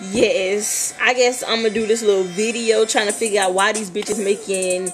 Yes, I guess I'm gonna do this little video trying to figure out why these bitches making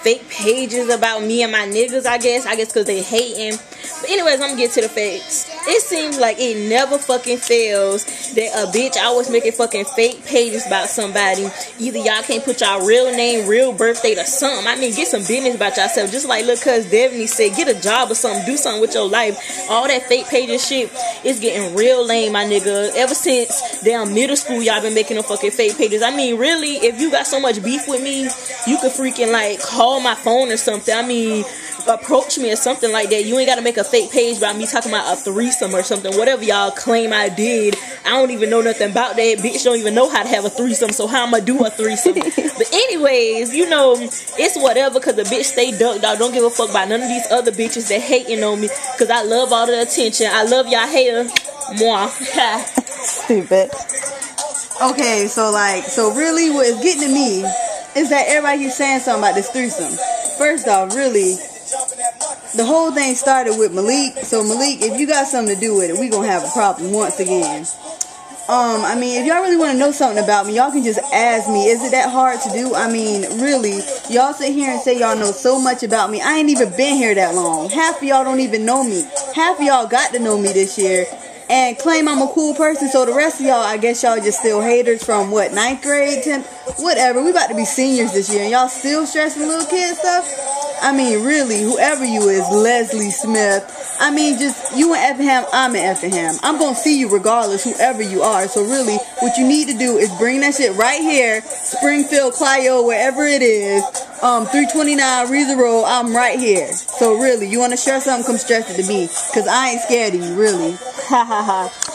fake pages about me and my niggas. I guess because they hating. But anyways, I'm gonna get to the facts. It seems like it never fucking fails that a bitch always making fucking fake pages about somebody. Either y'all can't put y'all real name, real birthday, or something. I mean, get some business about yourself. Just like look, cuz Devaney said, get a job or something, do something with your life. All that fake pages shit is getting real lame, my nigga. Ever since damn middle school, y'all been making them fucking fake pages. I mean, really, if you got so much beef with me, you could freaking like call my phone or something. I mean, approach me or something like that. You ain't gotta make a fake page about me talking about a threesome or something. Whatever y'all claim I did, I don't even know nothing about that. Bitch don't even know how to have a threesome, so how I'ma do a threesome? But anyways, you know, it's whatever, cause the bitch stay ducked out. Don't give a fuck about none of these other bitches that hating on me, cause I love all the attention. I love y'all hater. Mwah. Stupid. Okay, so really what is getting to me is that everybody keeps saying something about this threesome. First off, really, the whole thing started with Malik. So Malik, if you got something to do with it, we gonna have a problem once again. I mean, if y'all really want to know something about me, y'all can just ask me. Is it that hard to do? I mean, really, y'all sit here and say y'all know so much about me. I ain't even been here that long. Half of y'all don't even know me. Half of y'all got to know me this year and claim I'm a cool person. So the rest of y'all, I guess y'all just still haters from what, 9th grade, 10th, whatever. We about to be seniors this year and y'all still stressing little kid stuff. I mean, really, whoever you is, Leslie Smith. I mean, just, you in Effingham, I'm in Effingham. I'm going to see you regardless, whoever you are. So really, what you need to do is bring that shit right here, Springfield, Clio, wherever it is, 329 Reason Road, I'm right here. So really, you want to share something, come stress it to me, because I ain't scared of you, really. Ha ha ha.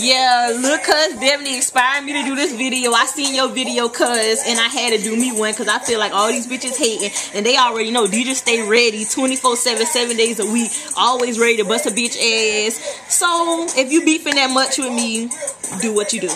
Yeah, look, cuz Devaney inspired me to do this video. I seen your video, cuz, and I had to do me one, cuz I feel like all these bitches hating, and they already know. You just stay ready 24/7, 7 days a week, always ready to bust a bitch ass. So if you beefing that much with me, do what you do.